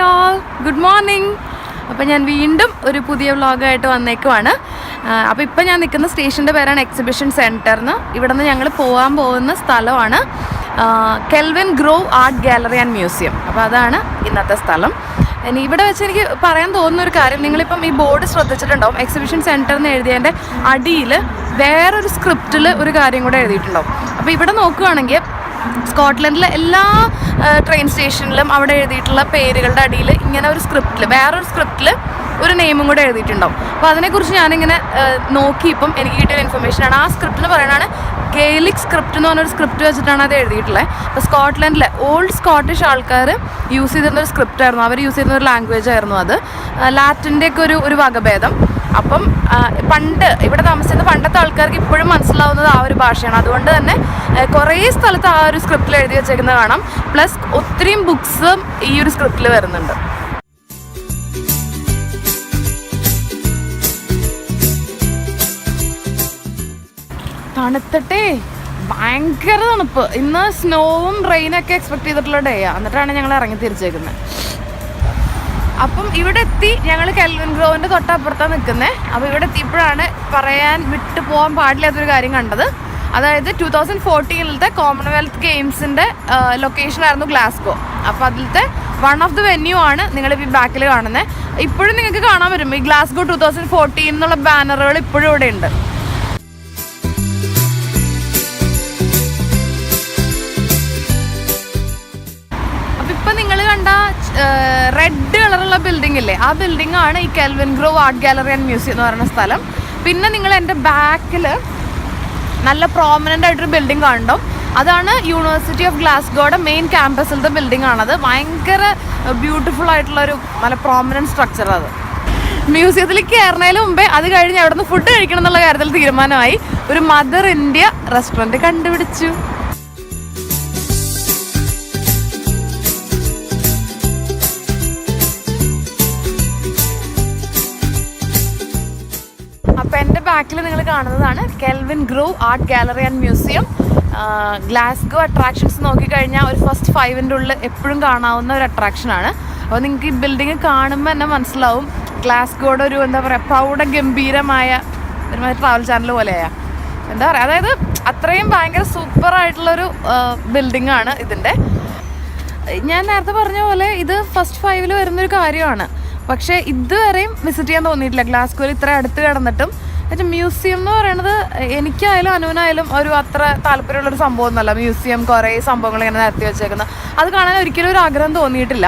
All, good morning. അപ്പോൾ ഞാൻ വീണ്ടും ഒരു പുതിയ വ്ളോഗായിട്ട് വന്നേക്കുവാണ്. അപ്പോൾ ഇപ്പോൾ ഞാൻ നിൽക്കുന്ന സ്റ്റേഷൻ്റെ പേരാണ് എക്സിബിഷൻ സെൻറ്റർന്ന്. ഇവിടെ നിന്ന് ഞങ്ങൾ പോകാൻ പോകുന്ന സ്ഥലമാണ് Kelvingrove art gallery and museum. അപ്പോൾ അതാണ് ഇന്നത്തെ സ്ഥലം. ഇനി ഇവിടെ വെച്ച് എനിക്ക് പറയാൻ തോന്നുന്ന ഒരു കാര്യം, നിങ്ങളിപ്പം ഈ ബോർഡ് ശ്രദ്ധിച്ചിട്ടുണ്ടാവും. എക്സിബിഷൻ സെൻറ്റർ എന്ന് എഴുതിയതിൻ്റെ അടിയിൽ വേറൊരു സ്ക്രിപ്റ്റിൽ ഒരു കാര്യം കൂടെ എഴുതിയിട്ടുണ്ടാവും. അപ്പോൾ ഇവിടെ നോക്കുകയാണെങ്കിൽ സ്കോട്ട്ലൻഡിലെ എല്ലാ ട്രെയിൻ സ്റ്റേഷനിലും അവിടെ എഴുതിയിട്ടുള്ള പേരുകളുടെ അടിയിൽ ഇങ്ങനെ ഒരു സ്ക്രിപ്റ്റിൽ, വേറൊരു സ്ക്രിപ്റ്റിൽ ഒരു നെയിമും കൂടെ എഴുതിയിട്ടുണ്ടാവും. അപ്പോൾ അതിനെക്കുറിച്ച് ഞാനിങ്ങനെ നോക്കി ഇപ്പം എനിക്ക് കിട്ടിയ ഇൻഫർമേഷനാണ്. ആ സ്ക്രിപ്റ്റിന് പറയുകയാണ് ഗെയിലിക് സ്ക്രിപ്റ്റ് എന്ന് പറഞ്ഞൊരു സ്ക്രിപ്റ്റ് വെച്ചിട്ടാണ് അത് എഴുതിയിട്ടുള്ളത്. അപ്പോൾ സ്കോട്ട്ലൻഡിലെ ഓൾഡ് സ്കോട്ടിഷ് ആൾക്കാർ യൂസ് ചെയ്തിരുന്ന ഒരു സ്ക്രിപ്റ്റ് ആയിരുന്നു, അവർ യൂസ് ചെയ്യുന്ന ഒരു ലാംഗ്വേജ് ആയിരുന്നു അത്. ലാറ്റിൻ്റെയൊക്കെ ഒരു വകഭേദം. അപ്പം പണ്ട് ഇവിടെ താമസിക്കുന്ന പണ്ടത്തെ ആൾക്കാർക്ക് ഇപ്പോഴും മനസ്സിലാവുന്നത് ആ ഒരു ഭാഷയാണ്. അതുകൊണ്ട് തന്നെ കുറേ സ്ഥലത്ത് ആ ഒരു സ്ക്രിപ്റ്റിൽ എഴുതി വെച്ചേക്കുന്നത് കാണാം. പ്ലസ് ഒത്തിരിയും ബുക്സും ഈ ഒരു സ്ക്രിപ്റ്റിൽ വരുന്നുണ്ട്. തണുത്തട്ടെ, ഭയങ്കര തണുപ്പ്. ഇന്ന് സ്നോവും റെയിനൊക്കെ എക്സ്പെക്ട് ചെയ്തിട്ടുള്ള ഡേയാണ്. എന്നിട്ടാണ് ഞങ്ങൾ ഇറങ്ങി തിരിച്ചേക്കുന്നത്. അപ്പം ഇവിടെ എത്തി. ഞങ്ങൾ കെൽവിൻ ഗ്രോവിൻ്റെ തൊട്ടപ്പുറത്താണ് നിൽക്കുന്നത്. അപ്പോൾ ഇവിടെ എത്തിയപ്പോഴാണ് പറയാൻ വിട്ടു പോകാൻ പാടില്ലാത്തൊരു കാര്യം കണ്ടത്. അതായത് 2014 കോമൺവെൽത്ത് ഗെയിംസിൻ്റെ ലൊക്കേഷനായിരുന്നു ഗ്ലാസ്ഗോ. അപ്പോൾ അതിലത്തെ വൺ ഓഫ് ദി വെന്യൂ ആണ് നിങ്ങളിപ്പോൾ ഈ ബാക്കിൽ കാണുന്നത്. ഇപ്പോഴും നിങ്ങൾക്ക് കാണാൻ പറ്റും ഈ ഗ്ലാസ്ഗോ 2014 എന്നുള്ള ബാനറുകൾ ഇപ്പോഴും ഇവിടെ ഉണ്ട്. ഇപ്പം നിങ്ങൾ കണ്ട റെഡ് കളറുള്ള ബിൽഡിംഗ് ഇല്ലേ, ആ ബിൽഡിംഗ് ആണ് ഈ Kelvingrove art gallery and museum എന്ന് പറയുന്ന സ്ഥലം. പിന്നെ നിങ്ങൾ എൻ്റെ ബാക്കിൽ നല്ല പ്രോമിനൻ്റ് ആയിട്ടൊരു ബിൽഡിംഗ് കാണും. അതാണ് യൂണിവേഴ്സിറ്റി ഓഫ് ഗ്ലാസ്ഗോയുടെ മെയിൻ ക്യാമ്പസിലത്തെ ബിൽഡിംഗ് ആണത്. ഭയങ്കര ബ്യൂട്ടിഫുൾ ആയിട്ടുള്ളൊരു നല്ല പ്രോമിനൻറ്റ് സ്ട്രക്ചർ. അത് മ്യൂസിയത്തിലേക്ക് കയറുന്നതിന് മുമ്പേ അത് കഴിഞ്ഞ് അവിടെ നിന്ന് ഫുഡ് കഴിക്കണം എന്നുള്ള കാര്യത്തിൽ തീരുമാനമായി. ഒരു മദർ ഇന്ത്യ റെസ്റ്റോറൻറ്റ് കണ്ടുപിടിച്ചു. അപ്പോൾ എൻ്റെ ബാക്കിൽ നിങ്ങൾ കാണുന്നതാണ് Kelvingrove art gallery and museum. Glasgow attractions നോക്കിക്കഴിഞ്ഞാൽ ഒരു ഫസ്റ്റ് 5 ഉള്ളിൽ എപ്പോഴും കാണാവുന്ന ഒരു അട്രാക്ഷനാണ്. അപ്പോൾ നിങ്ങൾക്ക് ഈ ബിൽഡിങ് കാണുമ്പോൾ തന്നെ മനസ്സിലാവും ഗ്ലാസ്ഗോയുടെ ഒരു എന്താ പറയുക പ്രൗഢഗംഭീരമായ ഒരുമാതിരി ട്രാവൽ ചാനൽ പോലെയാണ്. എന്താ പറയുക, അതായത് അത്രയും ഭയങ്കര സൂപ്പറായിട്ടുള്ളൊരു ബിൽഡിംഗ് ആണ് ഇതിൻ്റെ. ഞാൻ നേരത്തെ പറഞ്ഞ പോലെ ഇത് ഫസ്റ്റ് 5 വരുന്നൊരു കാര്യമാണ്. പക്ഷേ ഇതുവരെയും വിസിറ്റ് ചെയ്യാൻ തോന്നിയിട്ടില്ല ഗ്ലാസ്ഗോയിൽ ഇത്ര അടുത്ത് കിടന്നിട്ടും. എന്നുവെച്ചാൽ മ്യൂസിയം എന്ന് പറയുന്നത് എനിക്കായാലും അനുവിനായാലും ഒരു അത്ര താല്പര്യമുള്ളൊരു സംഭവം ഒന്നുമല്ല. മ്യൂസിയം കുറേ സംഭവങ്ങൾ ഇങ്ങനെ നിരത്തി വെച്ചേക്കുന്നത് അത് കാണാൻ ഒരിക്കലും ഒരു ആഗ്രഹം തോന്നിയിട്ടില്ല.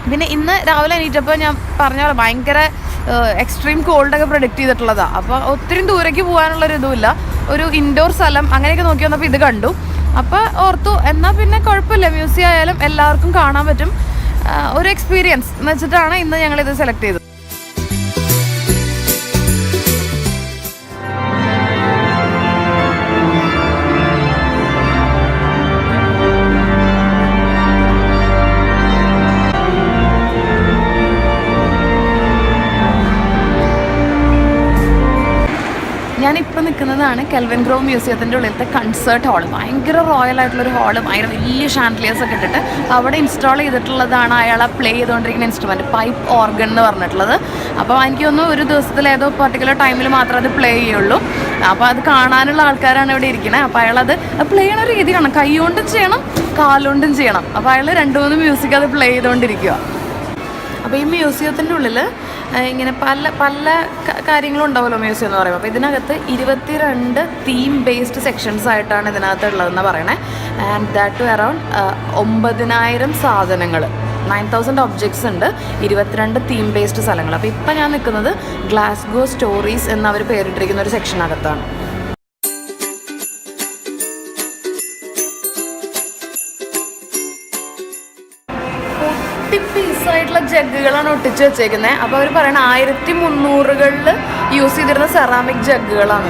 പിന്നെ ഇന്ന് രാവിലെ എണീറ്റപ്പോൾ ഞാൻ പറഞ്ഞ പോലെ ഭയങ്കര എക്സ്ട്രീം കോൾഡൊക്കെ പ്രൊഡിക്റ്റ് ചെയ്തിട്ടുള്ളതാണ്. അപ്പോൾ ഒത്തിരി ദൂരേക്ക് പോകാനുള്ളൊരു ഇതുമില്ല. ഒരു ഇൻഡോർ സ്ഥലം അങ്ങനെയൊക്കെ നോക്കി വന്നപ്പോൾ ഇത് കണ്ടു. അപ്പോൾ ഓർത്തു എന്നാൽ പിന്നെ കുഴപ്പമില്ല, മ്യൂസിയം ആയാലും എല്ലാവർക്കും കാണാൻ പറ്റും ഒരു എക്സ്പീരിയൻസ് എന്ന് വെച്ചിട്ടാണ് ഇന്ന് ഞങ്ങളിത് സെലക്ട് ചെയ്തത്. ഞാനിപ്പോൾ നിൽക്കുന്നതാണ് കെൽവിൻ ഗ്രോവ് മ്യൂസിയത്തിൻ്റെ ഉള്ളിലത്തെ കൺസേർട്ട് ഹാള്. ഭയങ്കര റോയൽ ആയിട്ടുള്ളൊരു ഹാള്, ഭയങ്കര വലിയ ഷാൻഡ്ലിയേഴ്സ് ഒക്കെ ഇട്ടിട്ട് അവിടെ ഇൻസ്റ്റാൾ ചെയ്തിട്ടുള്ളതാണ് അയാൾ പ്ലേ ചെയ്തുകൊണ്ടിരിക്കുന്ന ഇൻസ്ട്രുമെൻറ്റ്, പൈപ്പ് ഓർഗൻ എന്ന് പറഞ്ഞിട്ടുള്ളത്. അപ്പോൾ എനിക്ക് തോന്നുന്നു ഒരു ദിവസത്തിൽ ഏതോ പർട്ടിക്കുലർ ടൈമിൽ മാത്രമേ അത് പ്ലേ ചെയ്യുള്ളൂ. അപ്പോൾ അത് കാണാനുള്ള ആൾക്കാരാണ് ഇവിടെ ഇരിക്കുന്നത്. അപ്പോൾ അയാളത് പ്ലേ ചെയ്യണ ഒരു രീതി കാണാം, കൈ കൊണ്ടും ചെയ്യണം കാലുകൊണ്ടും ചെയ്യണം. അപ്പോൾ അയാൾ 2-3 മ്യൂസിക് അത് പ്ലേ ചെയ്തുകൊണ്ടിരിക്കുക. അപ്പോൾ ഈ മ്യൂസിയത്തിൻ്റെ ഉള്ളിൽ ഇങ്ങനെ പല പല കാര്യങ്ങളും ഉണ്ടാവുമല്ലോ മ്യൂസിയം എന്ന് പറയുമ്പോൾ. അപ്പോൾ ഇതിനകത്ത് 22 തീം ബേസ്ഡ് സെക്ഷൻസ് ആയിട്ടാണ് ഇതിനകത്ത് ഉള്ളതെന്ന് പറയണേ. ആൻഡ് ദാറ്റ് ടു അറൗണ്ട് 9,000 സാധനങ്ങൾ, 9,000 ഒബ്ജക്ട്സ് ഉണ്ട്, 22 തീം ബേസ്ഡ് സ്ഥലങ്ങൾ. അപ്പോൾ ഇപ്പം ഞാൻ നിൽക്കുന്നത് ഗ്ലാസ്ഗോ സ്റ്റോറീസ് എന്നവർ പേരിട്ടിരിക്കുന്ന ഒരു സെക്ഷനകത്താണ്. പീസായിട്ടുള്ള ജഗ്ഗുകളാണ് ഒട്ടിച്ച് വെച്ചേക്കുന്നത്. അപ്പോൾ അവർ പറയണ 1300-കളിൽ യൂസ് ചെയ്തിരുന്ന സെറാമിക് ജഗ്ഗുകളാണ്.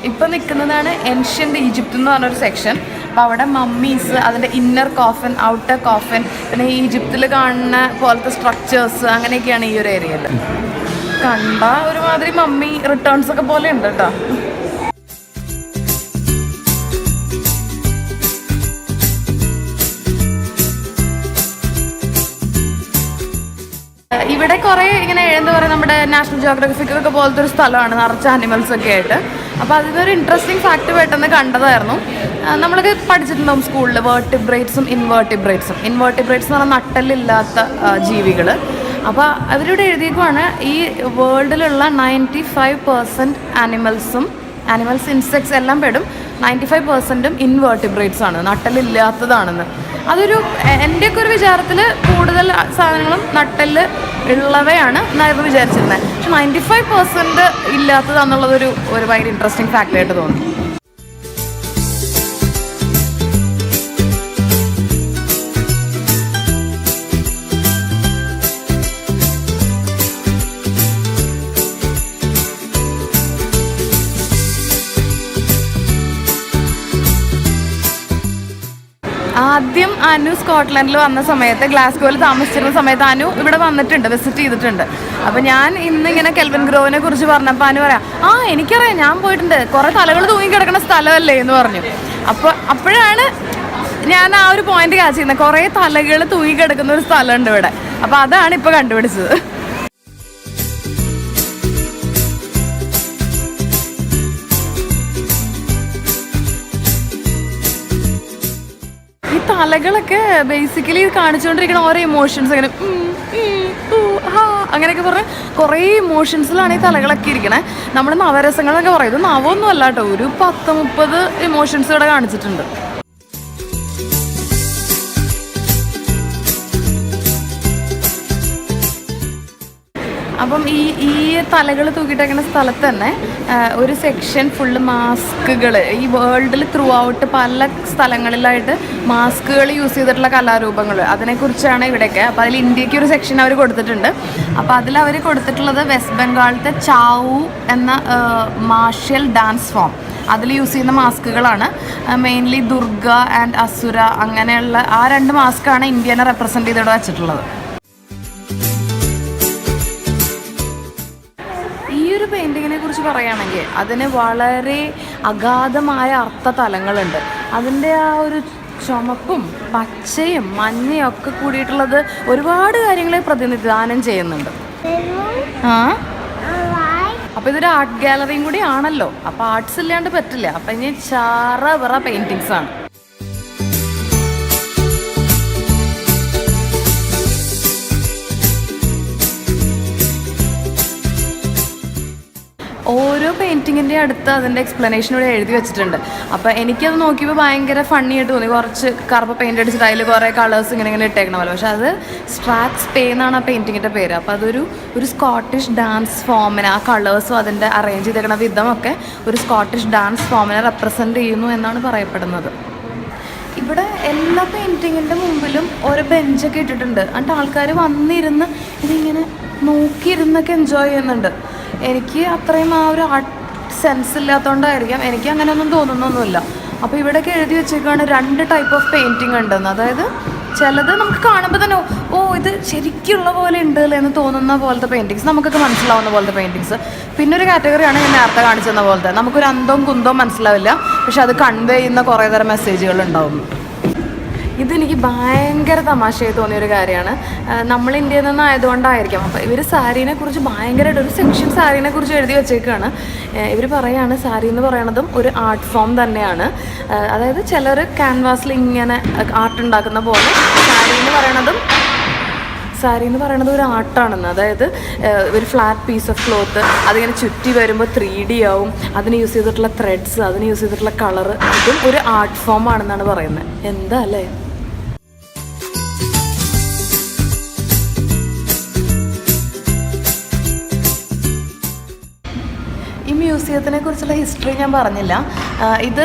ഇപ്പം നിൽക്കുന്നതാണ് ഏൻഷ്യൻ്റ് ഈജിപ്റ്റ് എന്ന് പറഞ്ഞൊരു സെക്ഷൻ. അപ്പോൾ അവിടെ മമ്മീസ്, അതിൻ്റെ ഇന്നർ കോഫൻ, ഔട്ടർ കോഫൻ, പിന്നെ ഈജിപ്തിൽ കാണുന്ന പോലത്തെ സ്ട്രക്ചേഴ്സ് അങ്ങനെയൊക്കെയാണ് ഈ ഒരു ഏരിയയിൽ. കണ്ട ഒരുമാതിരി മമ്മി റിട്ടേൺസ് ഒക്കെ പോലെ ഉണ്ട് കേട്ടോ. ഇവിടെ കുറേ ഇങ്ങനെ എന്താ പറയുക, നമ്മുടെ നാഷണൽ ജിയോഗ്രഫിക്കൊക്കെ പോലത്തെ ഒരു സ്ഥലമാണ്, നിറച്ച ആനിമൽസ് ഒക്കെ ആയിട്ട്. അപ്പോൾ അതിനൊരു ഇൻട്രസ്റ്റിംഗ് ഫാക്ട് പെട്ടെന്ന് കണ്ടതായിരുന്നു. നമ്മളൊക്കെ പഠിച്ചിട്ടുണ്ടാവും സ്കൂളിൽ വേർട്ടിബ്രേറ്റ്സും ഇൻവേർട്ടിബ്രേറ്റ്സും. ഇൻവേർട്ടിബ്രേറ്റ്സ് എന്ന് പറഞ്ഞാൽ നട്ടലില്ലാത്ത ജീവികൾ. അപ്പോൾ അവരിവിടെ എഴുതിയേക്കുവാണ് ഈ വേൾഡിലുള്ള 95% ആനിമൽസ് ഇൻസെക്ട്സ് എല്ലാം പെടും. 95%ഉം ഇൻവേർട്ടിബ്രേറ്റ്സ് ആണ്, നട്ടലില്ലാത്തതാണെന്ന്. അതൊരു എൻ്റെയൊക്കെ ഒരു വിചാരത്തിൽ കൂടുതൽ സാധനങ്ങളും നട്ടല് ഉള്ളവയാണ് എന്നായിരുന്നു വിചാരിച്ചിരുന്നത്. പക്ഷെ 95% ഇല്ലാത്തതാണെന്നുള്ളതൊരു ഭയങ്കര ഇൻട്രസ്റ്റിംഗ് ഫാക്റ്റായിട്ട് തോന്നി. ആദ്യം അനു സ്കോട്ട്ലൻഡിൽ വന്ന സമയത്ത്, ഗ്ലാസ്ഗോയിൽ താമസിച്ചിരുന്ന സമയത്ത് അനു ഇവിടെ വന്നിട്ടുണ്ട്, വിസിറ്റ് ചെയ്തിട്ടുണ്ട്. അപ്പോൾ ഞാൻ ഇന്നിങ്ങനെ കെൽവിൻ ഗ്രോവിനെ കുറിച്ച് പറഞ്ഞപ്പോൾ അനു പറയാം, എനിക്കറിയാം, ഞാൻ പോയിട്ടുണ്ട്, കുറേ തലകൾ തൂങ്ങി കിടക്കുന്ന സ്ഥലമല്ലേ എന്ന് പറഞ്ഞു. അപ്പോഴാണ് ഞാൻ ആ ഒരു പോയിന്റ് കാച്ച് ചെയ്യുന്നത്, കുറേ തലകൾ തൂങ്ങി കിടക്കുന്ന ഒരു സ്ഥലമുണ്ട് ഇവിടെ. അപ്പോൾ അതാണ് ഇപ്പോൾ കണ്ടുപിടിച്ചത്. തലകളൊക്കെ ബേസിക്കലി കാണിച്ചുകൊണ്ടിരിക്കുന്ന ഓരോ ഇമോഷൻസ്, അങ്ങനെ അങ്ങനെയൊക്കെ പറഞ്ഞ് കുറേ ഇമോഷൻസിലാണ് ഈ തലകളൊക്കെ ഇരിക്കണേ. നമ്മുടെ നവരസങ്ങളൊക്കെ പറയും, ഇത് നവമൊന്നും അല്ല കേട്ടോ, ഒരു 10-30 ഇമോഷൻസ് ഇവിടെ കാണിച്ചിട്ടുണ്ട്. അപ്പം ഈ തലകൾ തൂക്കിയിട്ടേക്കുന്ന സ്ഥലത്ത് തന്നെ ഒരു സെക്ഷൻ ഫുള്ള് മാസ്കുകൾ, ഈ വേൾഡിൽ ത്രൂ ഔട്ട് പല സ്ഥലങ്ങളിലായിട്ട് മാസ്കുകൾ യൂസ് ചെയ്തിട്ടുള്ള കലാരൂപങ്ങൾ, അതിനെക്കുറിച്ചാണ് ഇവിടെയൊക്കെ. അപ്പോൾ അതിൽ ഇന്ത്യക്ക് ഒരു സെക്ഷൻ അവർ കൊടുത്തിട്ടുണ്ട്. അപ്പോൾ അതിൽ അവർ കൊടുത്തിട്ടുള്ളത് വെസ്റ്റ് ബംഗാളിലത്തെ ചാവു എന്ന മാർഷ്യൽ ഡാൻസ് ഫോം, അതിൽ യൂസ് ചെയ്യുന്ന മാസ്കുകളാണ്. മെയിൻലി ദുർഗ ആൻഡ് അസുര, അങ്ങനെയുള്ള ആ 2 മാസ്കാണ് ഇന്ത്യനെ റെപ്രസെൻറ്റ് ചെയ്തിവിടെ വെച്ചിട്ടുള്ളത്. പെയിൻറ്റിങ്ങിനെ കുറിച്ച് പറയുകയാണെങ്കിൽ അതിന് വളരെ അഗാധമായ അർത്ഥതലങ്ങളുണ്ട്. അതിൻ്റെ ആ ഒരു ചുമപ്പും പച്ചയും മഞ്ഞയും ഒക്കെ കൂടിയിട്ടുള്ളത് ഒരുപാട് കാര്യങ്ങളെ പ്രതിനിധാനം ചെയ്യുന്നുണ്ട്. അപ്പോൾ ഇതൊരു ആർട്ട് ഗാലറിയും കൂടി ആണല്ലോ, അപ്പോൾ ആർട്സ് ഇല്ലാണ്ട് പറ്റില്ല. അപ്പം ഇനി ചാറ പെയിൻറ്റിങ്സ് ആണ്. ഓരോ പെയിൻറ്റിങ്ങിൻ്റെ അടുത്ത് അതിൻ്റെ എക്സ്പ്ലനേഷൻ ഇവിടെ എഴുതി വെച്ചിട്ടുണ്ട്. അപ്പോൾ എനിക്കത് നോക്കിയപ്പോൾ ഭയങ്കര ഫണ്ണി ആയിട്ട് തോന്നി. കുറച്ച് കറുപ്പ് പെയിൻ്റ് അടിച്ചിട്ട് അതിൽ കുറേ കളേഴ്സ് ഇങ്ങനെ ഇട്ടേക്കണ പോലെ. പക്ഷേ അത് സ്ട്രാറ്റ്സ് പേ എന്നാണ് ആ പെയിൻറ്റിങ്ങിൻ്റെ പേര്. അപ്പോൾ അതൊരു സ്കോട്ടിഷ് ഡാൻസ് ഫോമിനെ, ആ കളേഴ്സും അതിൻ്റെ അറേഞ്ച് ചെയ്തേക്കണ വിധമൊക്കെ ഒരു സ്കോട്ടിഷ് ഡാൻസ് ഫോമിനെ റെപ്രസെൻറ്റ് ചെയ്യുന്നു എന്നാണ് പറയപ്പെടുന്നത്. ഇവിടെ എല്ലാ പെയിൻറ്റിങ്ങിൻ്റെ മുമ്പിലും ഓരോ ബെഞ്ചൊക്കെ ഇട്ടിട്ടുണ്ട്. എന്നിട്ട് ആൾക്കാർ വന്നിരുന്ന് ഇതിങ്ങനെ നോക്കിയിരുന്നൊക്കെ എൻജോയ് ചെയ്യുന്നുണ്ട്. എനിക്ക് അത്രയും ആ ഒരു ആർട്ട് സെൻസ് ഇല്ലാത്തതുകൊണ്ടായിരിക്കാം, എനിക്ക് അങ്ങനെയൊന്നും തോന്നുന്നൊന്നുമില്ല. അപ്പോൾ ഇവിടെയൊക്കെ എഴുതി വെച്ചേക്കാണ് 2 ടൈപ്പ് ഓഫ് പെയിൻറ്റിങ് ഉണ്ടെന്ന്. അതായത് ചിലത് നമുക്ക് കാണുമ്പോൾ തന്നെ ഇത് ശരിക്കുള്ള പോലെ ഉണ്ട് എന്ന് തോന്നുന്ന പോലത്തെ പെയിൻറ്റിങ്സ്, നമുക്കൊക്കെ മനസ്സിലാവുന്ന പോലത്തെ പെയിൻറ്റിങ്സ്. പിന്നെ ഒരു കാറ്റഗറിയാണ് ഞാൻ നേരത്തെ കാണിച്ചെന്ന പോലത്തെ, നമുക്കൊരു അന്തവും കുന്തവും മനസ്സിലാവില്ല, പക്ഷെ അത് കൺവേ ചെയ്യുന്ന കുറേ തരം മെസ്സേജുകൾ ഉണ്ടാവും. ഇതെനിക്ക് ഭയങ്കര തമാശയായി തോന്നിയൊരു കാര്യമാണ്. നമ്മൾ ഇന്ത്യയിൽ നിന്നായതുകൊണ്ടായിരിക്കാം. അപ്പോൾ ഇവർ സാരീനെ കുറിച്ച് ഭയങ്കരമായിട്ട് ഒരു സെക്ഷൻ സാരീനെ കുറിച്ച് എഴുതി വെച്ചേക്കാണ്. ഇവർ പറയുകയാണ് സാരി എന്ന് പറയണതും ഒരു ആർട്ട് ഫോം തന്നെയാണ്. അതായത് ചിലർ ക്യാൻവാസിൽ ഇങ്ങനെ ആർട്ട് ഉണ്ടാക്കുന്ന പോലെ സാരി എന്ന് പറയണത് ഒരു ആർട്ടാണെന്ന്. അതായത് ഒരു ഫ്ലാറ്റ് പീസ് ഓഫ് ക്ലോത്ത്, അതിങ്ങനെ ചുറ്റി വരുമ്പോൾ 3D ആവും. അതിന് യൂസ് ചെയ്തിട്ടുള്ള ത്രെഡ്സ്, അതിന് യൂസ് ചെയ്തിട്ടുള്ള കളറ്, ഇതും ഒരു ആർട്ട് ഫോം ആണെന്നാണ് പറയുന്നത്. എന്താ അല്ലേ? ഈ മ്യൂസിയത്തിനെ കുറിച്ചുള്ള ഹിസ്റ്ററി ഞാൻ പറഞ്ഞില്ല. ഇത്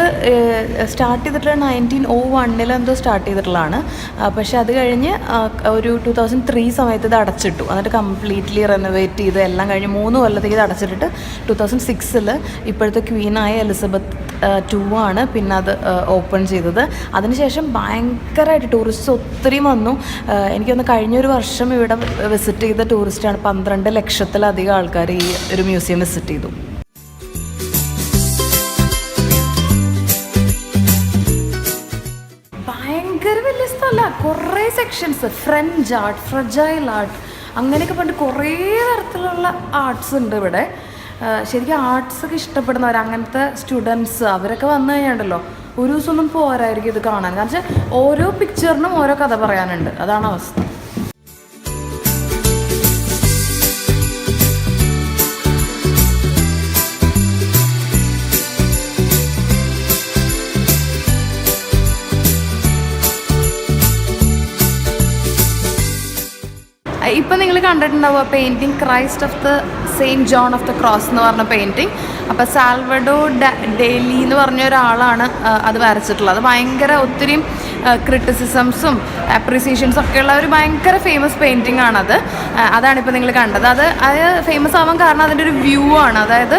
സ്റ്റാർട്ട് ചെയ്തിട്ടുള്ള 1901 എന്തോ സ്റ്റാർട്ട് ചെയ്തിട്ടുള്ളതാണ്. പക്ഷെ അത് കഴിഞ്ഞ് ഒരു 2003 സമയത്ത് ഇത് അടച്ചിട്ടു. എന്നിട്ട് കംപ്ലീറ്റ്ലി റെനോവേറ്റ് ചെയ്ത് എല്ലാം കഴിഞ്ഞ് 3 കൊല്ലത്തേക്ക് ഇത് അടച്ചിട്ടിട്ട് 2006 ഇപ്പോഴത്തെ ക്വീനായ എലിസബത്ത് II ആണ് പിന്നെ അത് ഓപ്പൺ ചെയ്തത്. അതിനുശേഷം ഭയങ്കരമായിട്ട് ടൂറിസ്റ്റ് ഒത്തിരി വന്നു. എനിക്കൊന്ന് കഴിഞ്ഞൊരു വർഷം ഇവിടെ വിസിറ്റ് ചെയ്ത ടൂറിസ്റ്റാണ് 12 ലക്ഷത്തിലധികം ആൾക്കാർ ഈ ഒരു മ്യൂസിയം വിസിറ്റ് ചെയ്തു. ഭയങ്കര വലിയ സ്ഥലമാണ്, കുറേ sections, French art, fragile art, അങ്ങനെയൊക്കെ പണ്ട് കുറേ തരത്തിലുള്ള ആർട്സ് ഉണ്ട് ഇവിടെ. ശരിക്കും ആർട്സൊക്കെ ഇഷ്ടപ്പെടുന്നവർ, അങ്ങനത്തെ സ്റ്റുഡൻസ്, അവരൊക്കെ വന്നു കഴിഞ്ഞാണ്ടല്ലോ ഒരു ദിവസമൊന്നും പോരായിരിക്കും ഇത് കാണാൻ. കാരണം വെച്ചാൽ ഓരോ പിക്ചറിനും ഓരോ കഥ പറയാനുണ്ട്, അതാണ് അവസ്ഥ. ഇപ്പം നിങ്ങൾ കണ്ടിട്ടുണ്ടാവുക painting Christ of the saint John of the cross എന്ന് പറഞ്ഞ പെയിൻറ്റിങ്. അപ്പോൾ സാൽവഡോ ഡേലി എന്ന് പറഞ്ഞ ഒരാളാണ് അത് വരച്ചിട്ടുള്ളത്. അത് ഭയങ്കര ഒത്തിരി ക്രിറ്റിസിസംസും അപ്രീസിയേഷൻസും ഒക്കെ ഉള്ള ഒരു ഭയങ്കര ഫേമസ് പെയിൻറ്റിംഗ് ആണത്. അതാണിപ്പോൾ നിങ്ങൾ കണ്ടത്. അത് ഫേമസ് ആവാൻ കാരണം അതിൻ്റെ ഒരു വ്യൂ ആണ്. അതായത്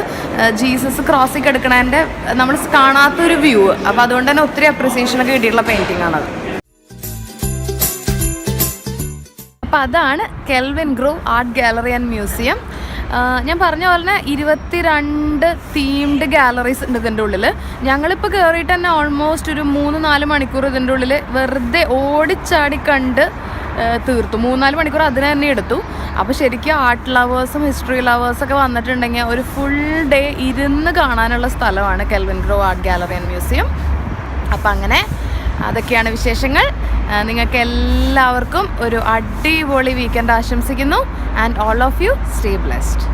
ജീസസ് ക്രോസിൽ കിടക്കണതിൻ്റെ നമ്മൾ കാണാത്തൊരു വ്യൂ. അപ്പോൾ അതുകൊണ്ട് തന്നെ ഒത്തിരി അപ്രീസിയേഷനൊക്കെ കിട്ടിയിട്ടുള്ള പെയിൻറ്റിംഗ് ആണത്. അപ്പോൾ അതാണ് Kelvingrove art gallery and museum. ഞാൻ പറഞ്ഞ പോലെ 22 തീംഡ് ഗാലറീസ് ഉണ്ട് ഇതിൻ്റെ ഉള്ളിൽ. ഞങ്ങളിപ്പോൾ കയറിയിട്ട് തന്നെ ഓൾമോസ്റ്റ് ഒരു 3-4 മണിക്കൂർ ഇതിൻ്റെ ഉള്ളിൽ വെറുതെ ഓടിച്ചാടി കണ്ട് തീർത്തു. 3-4 മണിക്കൂർ അതിന് തന്നെ എടുത്തു. അപ്പോൾ ശരിക്കും ആർട്ട് ലവേഴ്സും ഹിസ്റ്ററി ലവേഴ്സൊക്കെ വന്നിട്ടുണ്ടെങ്കിൽ ഒരു ഫുൾ ഡേ ഇരുന്ന് കാണാനുള്ള സ്ഥലമാണ് Kelvingrove art gallery and museum. അപ്പം അങ്ങനെ അതൊക്കെയാണ് വിശേഷങ്ങൾ. നിങ്ങൾക്ക് എല്ലാവർക്കും ഒരു അടിപൊളി വീക്കെൻഡ് ആശംസിക്കുന്നു. And all of you stay blessed.